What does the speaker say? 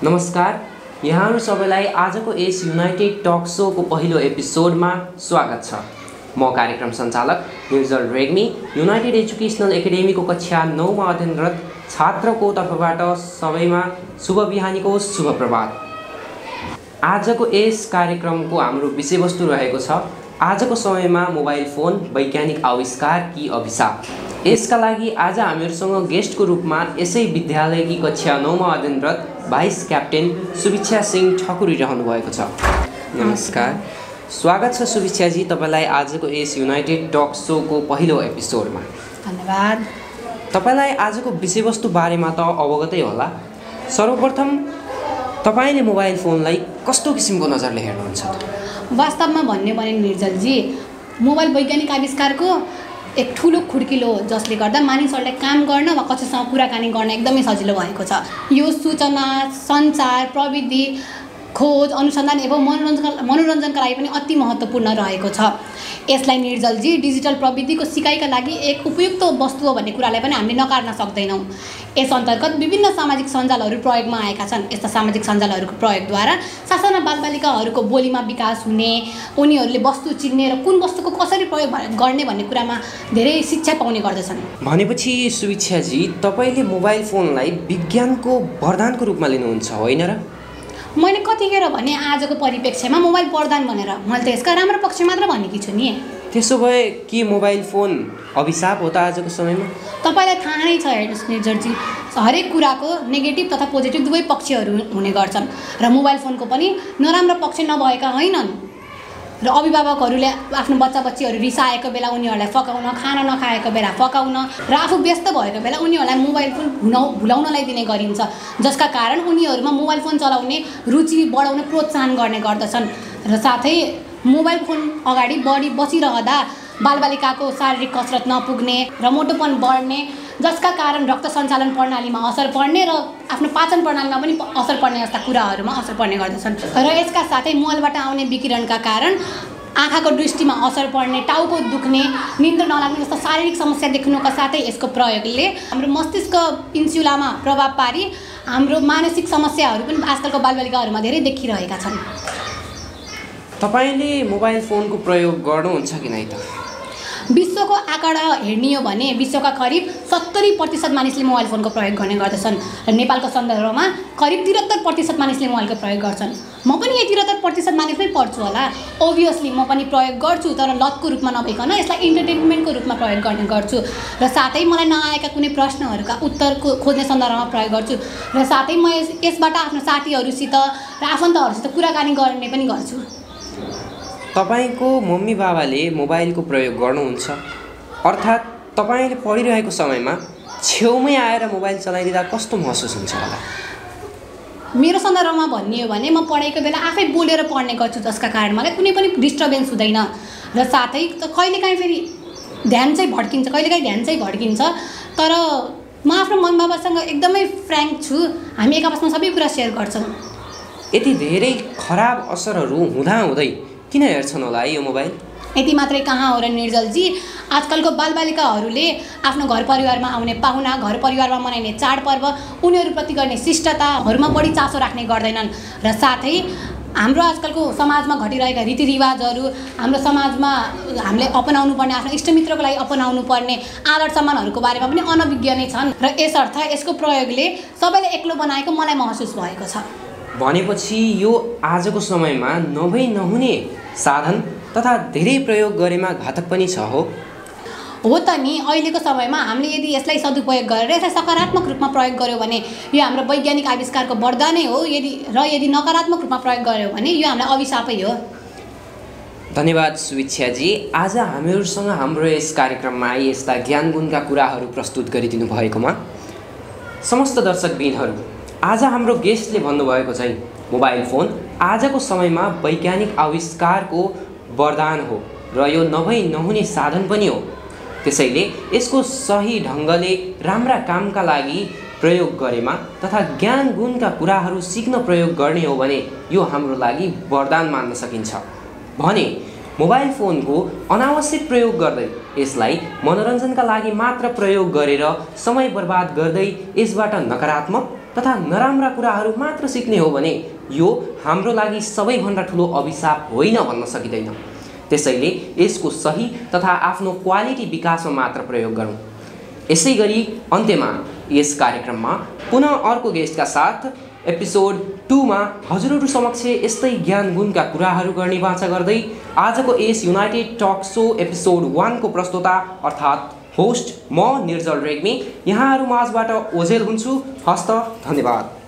नमस्कार, यहाँहरू सबैलाई आजको यस युनाइटेड टक शोको पहिलो एपिसोडमा स्वागत छ। म कार्यक्रम सञ्चालक निर्जल रेग्मी, युनाइटेड एजुकेसनल एकाडेमीको कक्षा 9 मा अध्ययनरत छात्रको तर्फबाट सबैमा शुभ बिहानीको शुभ प्रभात। आजको यस कार्यक्रमको हाम्रो विषयवस्तु रहेको छ आजको समयमा मोबाइल फोन वैज्ञानिक आविष्कार कि अभिशाप। यसका लागि आज हामीहरूसँग गेस्टको रूपमा यसै विद्यालयकी कक्षा 9 मा अध्ययनरत भाइस क्याप्टेन सुभिक्षा सिंह ठकुरी रहनु भएको छ। नमस्कार, स्वागत छ सुभिक्षाजी तपाईलाई आजको यस युनाइटेड टक शोको पहिलो एपिसोडमा। धन्यवाद। तपाईलाई आजको विषयवस्तु बारेमा त अवगतै होला। सर्वप्रथम तपाईले मोबाइल फोनलाई कस्तो किसिमको नजरले हेर्नुहुन्छ? वास्तवमा भन्ने भने निर्जलजी, मोबाइल वैज्ञानिक आविष्कारको एक ठुलो खुड्किलो हो जसले गर्दा मानिसहरूलाई काम गर्न वा कसैसँग कुराकानी गर्न एकदमै सजिलो भएको छ। यो सूचना, सञ्चार, प्रविधि, खोज, अनुसन्धान एवं मनोरञ्जनका लागि पनि अति महत्त्वपूर्ण रहेको छ। यसलाई निर्जलजी डिजिटल प्रविधिको सिकाइका लागि एक उपयुक्त वस्तु हो भन्ने कुरालाई पनि हामीले नकार्न सक्दैनौँ। यस अन्तर्गत विभिन्न सामाजिक सञ्जालहरू प्रयोगमा आएका छन्। यस्ता सामाजिक सञ्जालहरूको प्रयोगद्वारा सासाना बालबालिकाहरूको बोलीमा विकास हुने, उनीहरूले वस्तु चिन्ने र कुन वस्तुको कसरी प्रयोग गर्ने भन्ने कुरामा धेरै शिक्षा पाउने गर्दछन्। भनेपछि सुभिक्षाजी, तपाईले मोबाइल फोनलाई विज्ञानको वरदानको रूपमा लिनुहुन्छ, होइन र? मैले कतिखेर भने आजको परिप्रेक्ष्यमा मोबाइल वरदान भनेर, मैले त यसका राम्रो पक्ष मात्र भनेकी छु नि। त्यसो भए के मोबाइल फोन अभिशाप हो त आजको समयमा? तपाईलाई थाहा नै छ हेर्नुहोस् निर्जलजी, हरेक कुराको नेगेटिभ तथा पोजिटिभ दुवै पक्षहरू हुने गर्छन् र मोबाइल फोनको पनि नराम्रो पक्ष नभएका होइनन्। र अभिभावकहरूले आफ्नो बच्चाबच्चीहरू रिसाएको बेला उनीहरूलाई फकाउन, खाना नखाएको बेला फकाउन र आफू व्यस्त भएको बेला उनीहरूलाई मोबाइल फोन भुलाउनलाई दिने गरिन्छ, जसका कारण उनीहरूमा मोबाइल फोन चलाउने रुचि बढाउन प्रोत्साहन गर्ने गर्दछन्। र साथै मोबाइल फोन अगाडि बढी बसिरहँदा बालबालिकाको शारीरिक कसरत नपुग्ने र मोटोपन बढ्ने, जसका कारण रक्त सञ्चालन प्रणालीमा असर पर्ने र आफ्नो पाचन प्रणालीमा पनि असर पर्ने जस्ता कुराहरूमा असर पर्ने गर्दछन्। र यसका साथै मोबाइलबाट आउने विकिरणका कारण आँखाको दृष्टिमा असर पर्ने, टाउको दुख्ने, निन्द्रा नलाग्ने जस्ता शारीरिक समस्या देख्नुका साथै यसको प्रयोगले हाम्रो मस्तिष्क इन्सुलामा प्रभाव पारी हाम्रो मानसिक समस्याहरू पनि आजकलको बालबालिकाहरूमा धेरै देखिरहेका छन्। तपाईले मोबाइल फोनको प्रयोग गर्नुहुन्छ कि नै त? विश्वको आँकडा हेर्ने हो भने विश्वका करिब 70% मानिसले मोबाइल फोनको प्रयोग गर्ने गर्दछन् र नेपालको सन्दर्भमा करिब 73% मानिसले मोबाइलको प्रयोग गर्छन्। म पनि यही 73% मानिसमै पर्छु होला। ओभियसली म पनि प्रयोग गर्छु, तर लतको रूपमा नभइकन यसलाई इन्टरटेनमेन्टको रूपमा प्रयोग गर्ने गर्छु। र साथै मलाई नआएका कुनै प्रश्नहरूका उत्तरको खोज्ने सन्दर्भमा प्रयोग गर्छु। र साथै म यसबाट आफ्नो साथीहरूसित र आफन्तहरूसित कुराकानी गर्ने पनि गर्छु। तपाईको मम्मी बाबाले मोबाइलको प्रयोग गर्नुहुन्छ, अर्थात् तपाईले पढिरहेको समयमा छेउमै आएर मोबाइल चलाइदिँदा कस्तो महसुस हुन्छ होला? मेरो सन्दर्भमा भन्ने हो भने म पढाइको बेला आफै बोलेर पढ्ने गर्छु, जसका कारण मलाई कुनै पनि डिस्टर्बेन्स हुँदैन। र साथै कहिलेकाहीँ फेरि ध्यान चाहिँ भड्किन्छ, तर म आफ्नो मम्मी बाबासँग एकदमै फ्र्याङ्क छु। हामी एक आपसमा सबै कुरा सेयर गर्छौँ। यति धेरै खराब असरहरू हुँदाहुँदै किन हेर्छन् होला यो मोबाइल? यति मात्रै कहाँ हो र निर्जलजी, आजकलको बालबालिकाहरूले आफ्नो घर परिवारमा आउने पाहुना, घर परिवारमा मनाइने चाडपर्व, उनीहरूप्रति गर्ने शिष्टताहरूमा बढी चासो राख्ने गर्दैनन्। र साथै हाम्रो आजकलको समाजमा घटिरहेका रीतिरिवाजहरू, हाम्रो समाजमा हामीले अपनाउनु पर्ने, आफ्नो इष्टमित्रको लागि अपनाउनु पर्ने आदर सम्मानहरूको बारेमा पनि अनभिज्ञ नै छन्। र यसर्थ यसको प्रयोगले सबैले एक्लो बनाएको मलाई महसुस भएको छ। भनेपछि यो आजको समयमा नहुने साधन तथा धेरै प्रयोग गरेमा घातक पनि छ हो त नि। अहिलेको समयमा हामीले यदि यसलाई सदुपयोग गरेर यसलाई सकारात्मक रूपमा प्रयोग गर्यो भने यो हाम्रो वैज्ञानिक आविष्कारको वरदानै हो। यदि नकारात्मक रूपमा प्रयोग गर्यो भने यो हामीलाई अभिशापै हो। धन्यवाद सुभिक्षाजी, आज हामीहरूसँग हाम्रो यस कार्यक्रममा यस्ता ज्ञान गुणका कुराहरू प्रस्तुत गरिदिनु भएकोमा। समस्त दर्शकबिनहरू, आज हाम्रो गेस्टले भन्नुभएको चाहिँ मोबाइल फोन आजको समयमा वैज्ञानिक आविष्कारको वरदान हो र यो नहुने साधन पनि हो। त्यसैले यसको सही ढङ्गले राम्रा कामका लागि प्रयोग गरेमा तथा ज्ञान गुणका कुराहरू सिक्न प्रयोग गर्ने हो भने यो हाम्रो लागि वरदान मान्न सकिन्छ। भने मोबाइल फोनको अनावश्यक प्रयोग गर्दै यसलाई मनोरञ्जनका लागि मात्र प्रयोग गरेर समय बर्बाद गर्दै यसबाट नकारात्मक तथा नराम्रा कुराहरू मात्र सिक्ने हो भने यो हाम्रो लागि सबैभन्दा ठुलो अभिशाप होइन भन्न सकिँदैन। त्यसैले यसको सही तथा आफ्नो क्वालिटी विकासमा मात्र प्रयोग गरौँ। यसै गरी अन्त्यमा यस कार्यक्रममा पुनः अर्को गेस्टका साथ एपिसोड 2 मा हजुरहरू समक्ष यस्तै ज्ञान गुणका कुराहरू गर्ने बाचा गर्दै आजको यस युनाइटेड टक सो एपिसोड 1 को प्रस्तोता अर्थात् होस्ट म निर्जल रेग्मी यहाँहरू माझबाट ओझेल हुन्छु। हस्त धन्यवाद।